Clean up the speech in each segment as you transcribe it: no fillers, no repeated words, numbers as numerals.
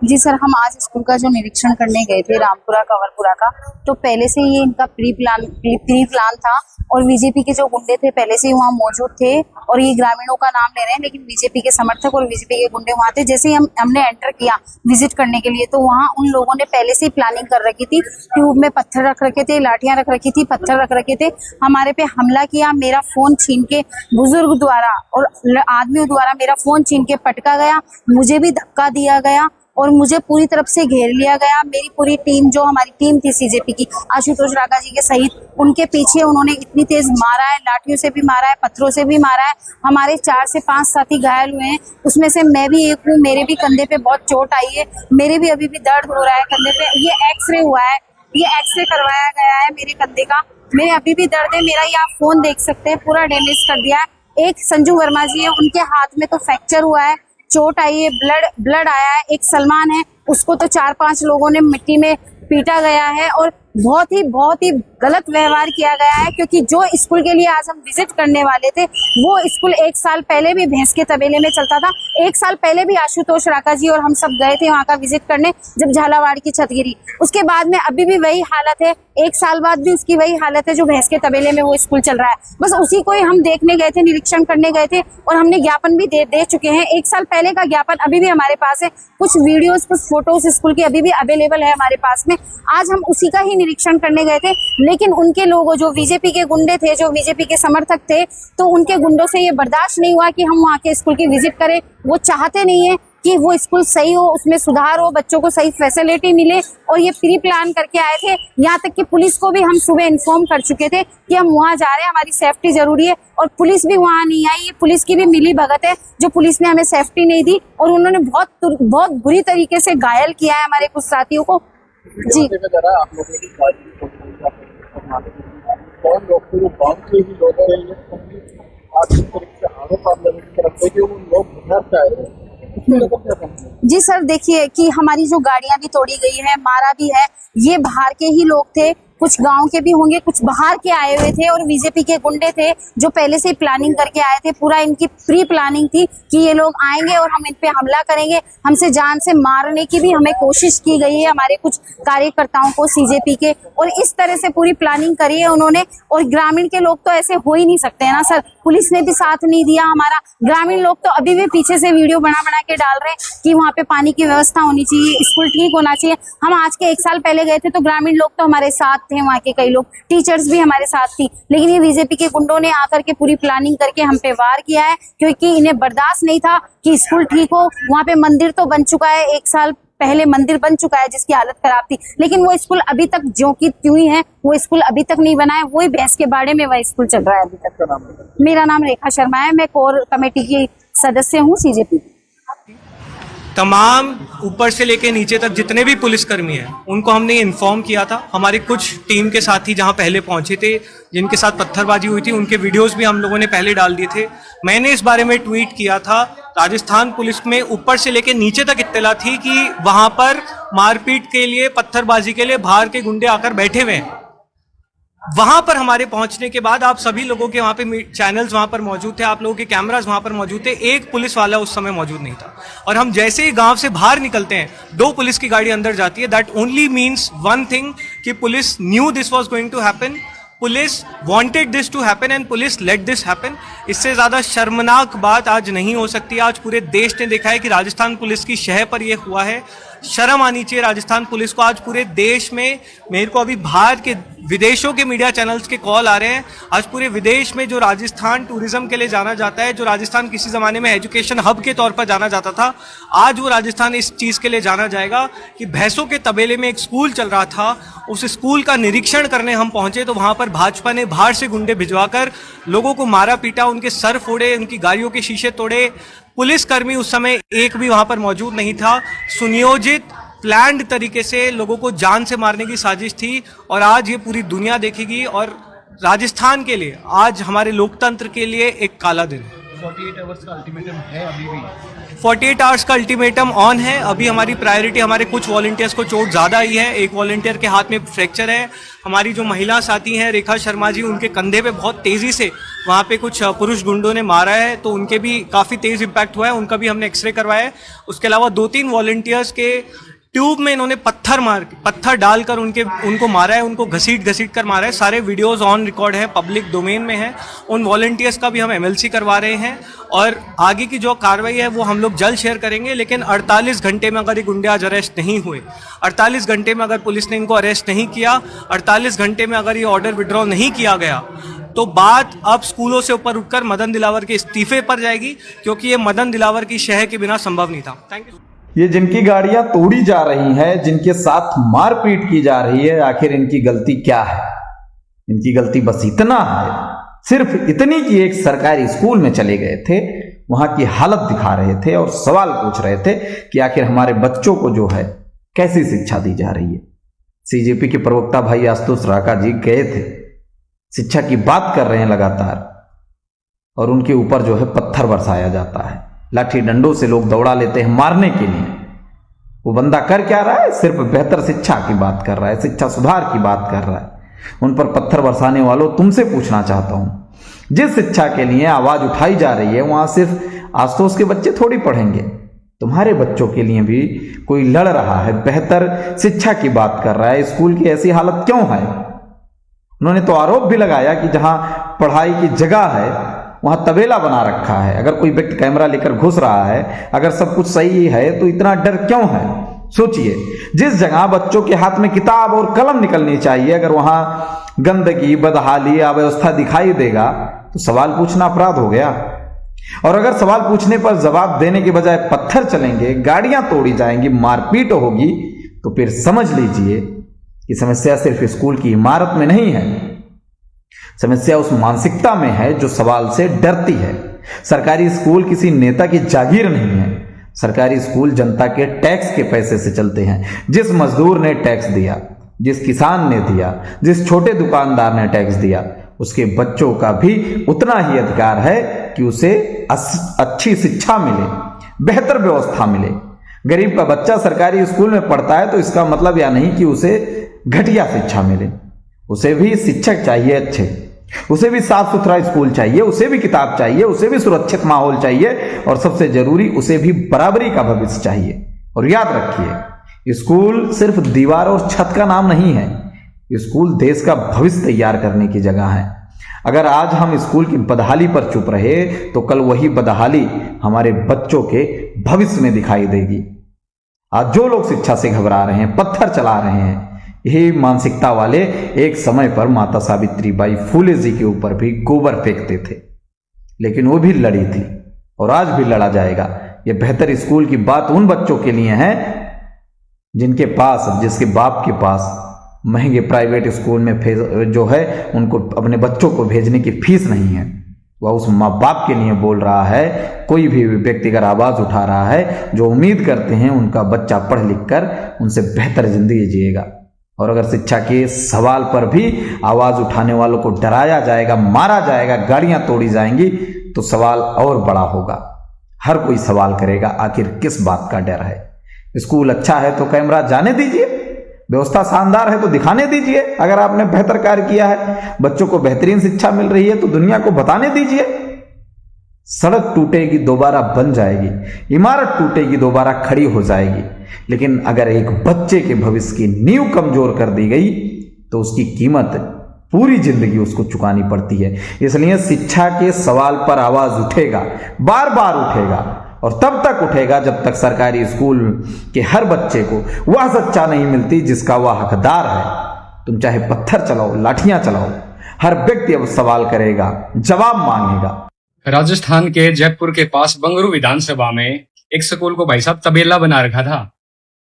जी sir, हम आज school का जो निरीक्षण करने गए थे रामपुरा कंवरपुरा का, तो पहले से ये इनका प्री प्लान था और बीजेपी के जो गुंडे थे पहले से ही वहाँ मौजूद थे और ये ग्रामीणों का नाम ले रहे हैं, लेकिन बीजेपी के समर्थक और बीजेपी के गुंडे वहाँ थे। जैसे ही हमने एंटर किया विजिट करने के लिए, तो वहाँ उन लोगों ने पहले से ही प्लानिंग कर रखी थी। ट्यूब में पत्थर रख रखे थे, लाठियां रख रखी थी, पत्थर रख रखे थे, हमारे पे हमला किया। मेरा फोन छीन के बुजुर्ग द्वारा और आदमियों द्वारा मेरा फोन छीन के पटका गया, मुझे भी धक्का दिया गया और मुझे पूरी तरफ से घेर लिया गया। मेरी पूरी टीम, जो हमारी टीम थी सीजेपी की, आशुतोष राका जी के सहित, उनके पीछे उन्होंने इतनी तेज मारा है, लाठियों से भी मारा है, पत्थरों से भी मारा है। हमारे 4 से 5 साथी घायल हुए हैं, उसमें से मैं भी एक हूँ। मेरे भी कंधे पे बहुत चोट आई है, मेरे भी अभी भी दर्द हो रहा है कंधे पे। ये एक्सरे हुआ है, ये एक्सरे करवाया गया है मेरे कंधे का, मेरे अभी भी दर्द है। मेरा ये आप फोन देख सकते हैं, पूरा डैमेज कर दिया है। एक संजू वर्मा जी है, उनके हाथ में तो फ्रैक्चर हुआ है, चोट आई है, ब्लड आया है। एक सलमान है, उसको तो 4-5 लोगों ने मिट्टी में पीटा गया है और बहुत ही गलत व्यवहार किया गया है। क्योंकि जो स्कूल के लिए आज हम विजिट करने वाले थे, वो स्कूल 1 साल पहले भी भैंस के तबेले में चलता था। 1 साल पहले भी आशुतोष राका जी और हम सब गए थे वहाँ का विजिट करने, जब झालावाड़ की छत गिरी। उसके बाद में अभी भी वही हालत है, 1 साल बाद भी उसकी वही हालत है जो भैंस के तबेले में वो स्कूल चल रहा है। बस उसी को ही हम देखने गए थे, निरीक्षण करने गए थे और हमने ज्ञापन भी दे चुके हैं। 1 साल पहले का ज्ञापन अभी भी हमारे पास है, कुछ वीडियोस, कुछ फोटोज स्कूल की अभी भी अवेलेबल है हमारे पास में। आज हम उसी का ही निरीक्षण करने गए थे, लेकिन उनके लोगों, जो बीजेपी के गुंडे थे, जो बीजेपी के समर्थक थे, तो उनके गुंडों से ये बर्दाश्त नहीं हुआ कि हम वहाँ के स्कूल की विजिट करें। वो चाहते नहीं है कि वो स्कूल सही हो, उसमें सुधार हो, बच्चों को सही फैसिलिटी मिले, और ये प्री प्लान करके आए थे। यहाँ तक कि पुलिस को भी हम सुबह इन्फॉर्म कर चुके थे कि हम वहाँ जा रहे हैं, हमारी सेफ्टी जरूरी है, और पुलिस भी वहाँ नहीं आई। ये पुलिस की भी मिली भगत है, जो पुलिस ने हमें सेफ्टी नहीं दी और उन्होंने बहुत बुरी तरीके से घायल किया है हमारे कुछ साथियों को। जी, कौन लोग थे? वो गाँव के ही लोग थे, ये आज इस तरीके से आरोप आप लोगों की तरफ से कि वो लोग बाहर से आए हैं। जी सर, देखिए कि हमारी जो गाड़ियां भी तोड़ी गई है, मारा भी है, ये बाहर के ही लोग थे, कुछ गांव के भी होंगे, कुछ बाहर के आए हुए थे और बीजेपी के गुंडे थे जो पहले से प्लानिंग करके आए थे। पूरा इनकी प्री प्लानिंग थी कि ये लोग आएंगे और हम इन पे हमला करेंगे, हमसे जान से मारने की भी हमें कोशिश की गई है हमारे कुछ कार्यकर्ताओं को सीजेपी के, और इस तरह से पूरी प्लानिंग करी है उन्होंने। और ग्रामीण के लोग तो ऐसे हो ही नहीं सकते है ना सर, पुलिस ने भी साथ नहीं दिया हमारा। ग्रामीण लोग तो अभी भी पीछे से वीडियो बना के डाल रहे हैं कि वहाँ पे पानी की व्यवस्था होनी चाहिए, स्कूल ठीक होना चाहिए। हम आज के 1 साल पहले गए थे तो ग्रामीण लोग तो हमारे साथ थे, वहाँ के कई लोग, टीचर्स भी हमारे साथ थी, लेकिन ये बीजेपी के गुंडों ने आकर के पूरी प्लानिंग करके हम पे वार किया है, क्योंकि इन्हें बर्दाश्त नहीं था कि स्कूल ठीक हो। वहाँ पे मंदिर तो बन चुका है, 1 साल पहले मंदिर बन चुका है जिसकी हालत खराब थी, लेकिन वो स्कूल अभी तक ज्यों की त्यों ही है, वो स्कूल अभी तक नहीं बना है। वही भैंस के बाड़े में वह स्कूल चल रहा है अभी तक। मेरा नाम रेखा शर्मा है, मैं कोर कमेटी की सदस्य हूँ सीजेपी। तमाम ऊपर से लेके नीचे तक जितने भी पुलिसकर्मी हैं उनको हमने इन्फॉर्म किया था। हमारी कुछ टीम के साथी जहां पहले पहुंचे थे, जिनके साथ पत्थरबाजी हुई थी, उनके वीडियोस भी हम लोगों ने पहले डाल दिए थे। मैंने इस बारे में ट्वीट किया था। राजस्थान पुलिस में ऊपर से लेके नीचे तक इत्तला थी कि वहां पर मारपीट के लिए, पत्थरबाजी के लिए बाहर के गुंडे आकर बैठे हुए हैं। वहां पर हमारे पहुंचने के बाद आप सभी लोगों के वहां पे चैनल्स वहां पर मौजूद थे, आप लोगों के कैमरास वहां पर मौजूद थे, एक पुलिस वाला उस समय मौजूद नहीं था। और हम जैसे ही गांव से बाहर निकलते हैं, 2 पुलिस की गाड़ी अंदर जाती है। That only means one thing कि police knew this was going to happen, police wanted this to happen and police let this happen. इससे ज्यादा शर्मनाक बात आज नहीं हो सकती। आज पूरे देश ने देखा है कि राजस्थान पुलिस की शह पर यह हुआ है। शर्म आनी चाहिए राजस्थान पुलिस को। आज पूरे देश में, मेरे को अभी बाहर के विदेशों के मीडिया चैनल्स के कॉल आ रहे हैं, आज पूरे विदेश में जो राजस्थान टूरिज्म के लिए जाना जाता है, जो राजस्थान किसी ज़माने में एजुकेशन हब के तौर पर जाना जाता था, आज वो राजस्थान इस चीज़ के लिए जाना जाएगा कि भैंसों के तबेले में एक स्कूल चल रहा था, उस स्कूल का निरीक्षण करने हम पहुंचे तो वहाँ पर भाजपा ने बाहर से गुंडे भिजवाकर लोगों को मारा पीटा, उनके सर फोड़े, उनकी गाड़ियों के शीशे तोड़े। पुलिसकर्मी उस समय एक भी वहाँ पर मौजूद नहीं था। सुनियोजित प्लान्ड तरीके से लोगों को जान से मारने की साजिश थी, और आज ये पूरी दुनिया देखेगी। और राजस्थान के लिए, आज हमारे लोकतंत्र के लिए एक काला दिन है। 48 आवर्स का अल्टीमेटम है अभी भी? 48 आवर्स का अल्टीमेटम ऑन है। अभी हमारी प्रायोरिटी, हमारे कुछ वॉलंटियर्स को चोट ज़्यादा आई है। एक वॉलंटियर के हाथ में फ्रैक्चर है। हमारी जो महिला साथी हैं रेखा शर्मा जी, उनके कंधे पे बहुत तेज़ी से वहाँ पे कुछ पुरुष गुंडों ने मारा है, तो उनके भी काफ़ी तेज़ इम्पैक्ट हुआ है। उनका भी हमने एक्सरे करवाया है। उसके अलावा 2-3 वॉलंटियर्स के ट्यूब में इन्होंने पत्थर डालकर उनको मारा है, उनको घसीट कर मारा है। सारे वीडियोस ऑन रिकॉर्ड है, पब्लिक डोमेन में है। उन वॉलंटियर्स का भी हम एमएलसी करवा रहे हैं और आगे की जो कार्रवाई है वो हम लोग जल्द शेयर करेंगे। लेकिन 48 घंटे में अगर ये गुंडे आज अरेस्ट नहीं हुए, 48 घंटे में अगर पुलिस ने इनको अरेस्ट नहीं किया, 48 घंटे में अगर ये ऑर्डर विड्रॉ नहीं किया गया, तो बात अब स्कूलों से ऊपर उठकर मदन दिलावर के इस्तीफे पर जाएगी, क्योंकि ये मदन दिलावर की शह के बिना संभव नहीं था। Thank you. ये जिनकी गाड़ियां तोड़ी जा रही हैं, जिनके साथ मारपीट की जा रही है, आखिर इनकी गलती क्या है? इनकी गलती बस इतना है, सिर्फ इतनी कि एक सरकारी स्कूल में चले गए थे, वहां की हालत दिखा रहे थे और सवाल पूछ रहे थे कि आखिर हमारे बच्चों को जो है कैसी शिक्षा दी जा रही है। सीजेपी के प्रवक्ता भाई आशुतोष राका जी गए थे, शिक्षा की बात कर रहे हैं लगातार, और उनके ऊपर जो है पत्थर बरसाया जाता है, लाठी डंडों से लोग दौड़ा लेते हैं मारने के लिए। वो बंदा कर क्या रहा है? सिर्फ बेहतर शिक्षा की बात कर रहा है, शिक्षा सुधार की बात कर रहा है। उन पर पत्थर बरसाने वालों, तुमसे पूछना चाहता हूं, जिस शिक्षा के लिए आवाज उठाई जा रही है वहां सिर्फ आशुतोष के बच्चे थोड़ी पढ़ेंगे, तुम्हारे बच्चों के लिए भी कोई लड़ रहा है, बेहतर शिक्षा की बात कर रहा है। स्कूल की ऐसी हालत क्यों है? उन्होंने तो आरोप भी लगाया कि जहां पढ़ाई की जगह है वहां तबेला बना रखा है। अगर कोई व्यक्ति कैमरा लेकर घुस रहा है, अगर सब कुछ सही है, तो इतना डर क्यों है? सोचिए, जिस जगह बच्चों के हाथ में किताब और कलम निकलनी चाहिए, अगर वहां गंदगी, बदहाली, अव्यवस्था दिखाई देगा तो सवाल पूछना अपराध हो गया। और अगर सवाल पूछने पर जवाब देने के बजाय पत्थर चलेंगे, गाड़ियां तोड़ी जाएंगी, मारपीट होगी, तो फिर समझ लीजिए कि समस्या सिर्फ स्कूल की इमारत में नहीं है, समस्या उस मानसिकता में है जो सवाल से डरती है। सरकारी स्कूल किसी नेता की जागीर नहीं है। सरकारी स्कूल जनता के टैक्स के पैसे से चलते हैं। जिस मजदूर ने टैक्स दिया, जिस किसान ने दिया, जिस छोटे दुकानदार ने टैक्स दिया, उसके बच्चों का भी उतना ही अधिकार है कि उसे अच्छी शिक्षा मिले, बेहतर व्यवस्था मिले। गरीब का बच्चा सरकारी स्कूल में पढ़ता है तो इसका मतलब यह नहीं कि उसे घटिया शिक्षा मिले। उसे भी शिक्षक चाहिए अच्छे, उसे भी साफ सुथरा स्कूल चाहिए, उसे भी किताब चाहिए, उसे भी सुरक्षित माहौल चाहिए, और सबसे जरूरी उसे भी बराबरी का भविष्य चाहिए। और याद रखिए, स्कूल सिर्फ दीवार और छत का नाम नहीं है, स्कूल देश का भविष्य तैयार करने की जगह है। अगर आज हम स्कूल की बदहाली पर चुप रहे तो कल वही बदहाली हमारे बच्चों के भविष्य में दिखाई देगी। आज जो लोग शिक्षा से घबरा रहे हैं, पत्थर चला रहे हैं, यही मानसिकता वाले एक समय पर माता सावित्रीबाई फुले जी के ऊपर भी गोबर फेंकते थे, लेकिन वो भी लड़ी थी और आज भी लड़ा जाएगा। ये बेहतर स्कूल की बात उन बच्चों के लिए है जिनके पास, जिसके बाप के पास महंगे प्राइवेट स्कूल में जो है उनको अपने बच्चों को भेजने की फीस नहीं है। वह उस माँ बाप के लिए बोल रहा है। कोई भी व्यक्ति अगर आवाज उठा रहा है, जो उम्मीद करते हैं उनका बच्चा पढ़ लिख कर उनसे बेहतर जिंदगी जिएगा। और अगर शिक्षा के सवाल पर भी आवाज उठाने वालों को डराया जाएगा, मारा जाएगा, गाड़ियां तोड़ी जाएंगी, तो सवाल और बड़ा होगा। हर कोई सवाल करेगा, आखिर किस बात का डर है? स्कूल अच्छा है तो कैमरा जाने दीजिए, व्यवस्था शानदार है तो दिखाने दीजिए। अगर आपने बेहतर कार्य किया है, बच्चों को बेहतरीन शिक्षा मिल रही है, तो दुनिया को बताने दीजिए। सड़क टूटेगी दोबारा बन जाएगी, इमारत टूटेगी दोबारा खड़ी हो जाएगी, लेकिन अगर एक बच्चे के भविष्य की नींव कमजोर कर दी गई तो उसकी कीमत पूरी जिंदगी उसको चुकानी पड़ती है। इसलिए शिक्षा के सवाल पर आवाज उठेगा, बार बार उठेगा, और तब तक उठेगा जब तक सरकारी स्कूल के हर बच्चे को वह शिक्षा नहीं मिलती जिसका वह हकदार है। तुम चाहे पत्थर चलाओ, लाठियां चलाओ, हर व्यक्ति अब सवाल करेगा, जवाब मांगेगा। राजस्थान के जयपुर के पास बंगरू विधानसभा में एक स्कूल को भाई साहब तबेला बना रखा था,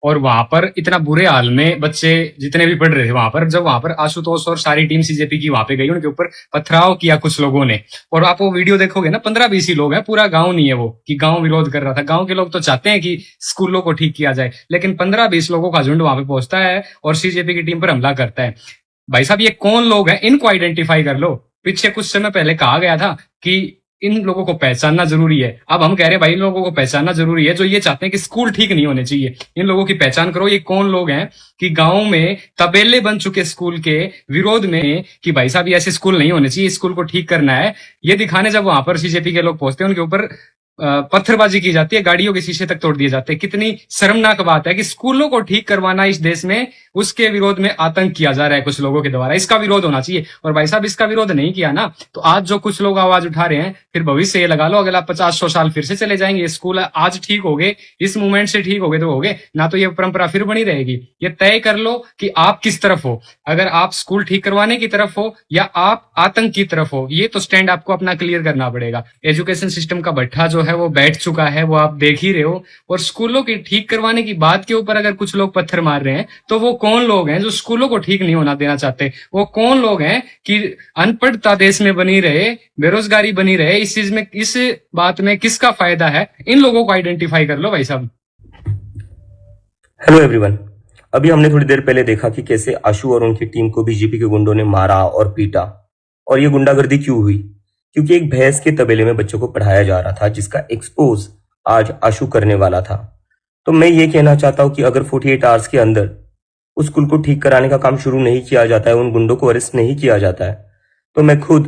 और वहां पर इतना बुरे हाल में बच्चे जितने भी पढ़ रहे थे वहां पर, जब वहां पर आशुतोष और सारी टीम सीजेपी की वहां पे गई, उनके ऊपर पथराव किया कुछ लोगों ने। और आप वो वीडियो देखोगे ना, 15-20 ही लोग हैं, पूरा गांव नहीं है वो कि गांव विरोध कर रहा था। गांव के लोग तो चाहते हैं कि स्कूलों को ठीक किया जाए, लेकिन 15-20 लोगों का झुंड वहां पे पहुंचता है और सीजेपी की टीम पर हमला करता है। भाई साहब, ये कौन लोग हैं? इनको आइडेंटिफाई कर लो। पीछे कुछ समय पहले कहा गया था कि इन लोगों को पहचानना जरूरी है। अब हम कह रहे हैं भाई इन लोगों को पहचानना जरूरी है जो ये चाहते हैं कि स्कूल ठीक नहीं होने चाहिए। इन लोगों की पहचान करो, ये कौन लोग हैं कि गांव में तबेले बन चुके स्कूल के विरोध में कि भाई साहब ये ऐसे स्कूल नहीं होने चाहिए, स्कूल को ठीक करना है, ये दिखाने जब वहां पर सीजेपी के लोग पहुंचते हैं उनके ऊपर पत्थरबाजी की जाती है, गाड़ियों के शीशे तक तोड़ दिए जाते हैं। कितनी शर्मनाक बात है कि स्कूलों को ठीक करवाना इस देश में, उसके विरोध में आतंक किया जा रहा है कुछ लोगों के द्वारा। इसका विरोध होना चाहिए। और भाई साहब इसका विरोध नहीं किया ना तो आज जो कुछ लोग आवाज उठा रहे हैं, फिर भविष्य ये लगा लो अगला 50-100 साल फिर से चले जाएंगे। ये स्कूल आज ठीक हो गए, इस मूवमेंट से ठीक हो गए तो हो गए ना, तो ये परंपरा फिर बनी रहेगी। ये तय कर लो कि आप किस तरफ हो, अगर आप स्कूल ठीक करवाने की तरफ हो या आप आतंक की तरफ हो, ये तो स्टैंड आपको अपना क्लियर करना पड़ेगा। एजुकेशन सिस्टम का भट्ठा जो है वो बैठ चुका है, वो आप देख ही रहे हो। और स्कूलों की ठीक करवाने की बात के ऊपर अगर कुछ लोग पत्थर मार रहे हैं तो वो कौन लोग हैं जो स्कूलों को ठीक नहीं होना देना चाहते? वो कौन लोग हैं कि अनपढ़ता देश में बनी रहे, बेरोजगारी बनी रहे, इस चीज में, इस बात में किसका फायदा है? इन लोगों को आइडेंटिफाई कर लो भाई साहब। हेलो एवरीवन, अभी हमने थोड़ी देर पहले देखा कि कैसे आशु और उनकी टीम को बीजेपी के गुंडों ने मारा और पीटा। और ये गुंडागर्दी क्यों हुई? क्योंकि एक भैंस के तबेले में बच्चों को पढ़ाया जा रहा था जिसका एक्सपोज आज आशु करने वाला था। तो मैं ये कहना चाहता हूं कि अगर 48 आवर्स के अंदर उस स्कूल को ठीक कराने का काम शुरू नहीं किया जाता है, उन गुंडों को अरेस्ट नहीं किया जाता है, तो मैं खुद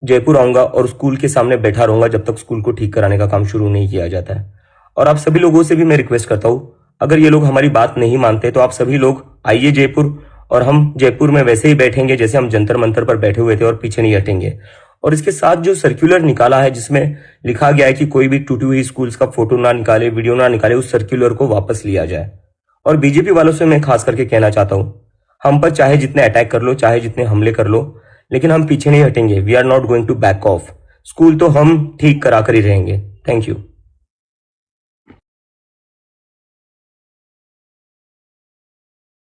जयपुर आऊंगा और स्कूल के सामने बैठा रहूंगा जब तक स्कूल को ठीक कराने का काम शुरू नहीं किया जाता है। और आप सभी लोगों से भी मैं रिक्वेस्ट करता हूं, अगर ये लोग हमारी बात नहीं मानते तो आप सभी लोग आइए जयपुर, और हम जयपुर में वैसे ही बैठेंगे जैसे हम जंतर मंतर पर बैठे हुए थे और पीछे नहीं हटेंगे। और इसके साथ जो सर्कुलर निकाला है जिसमें लिखा गया है कि कोई भी टूटी हुई स्कूल्स का फोटो ना निकाले, वीडियो ना निकाले, उस सर्कुलर को वापस लिया जाए। और बीजेपी वालों से मैं खास करके कहना चाहता हूं, हम पर चाहे जितने अटैक कर लो, चाहे जितने हमले कर लो, लेकिन हम पीछे नहीं हटेंगे। We are not going to back off. School तो हम ठीक करा कर ही रहेंगे। Thank you.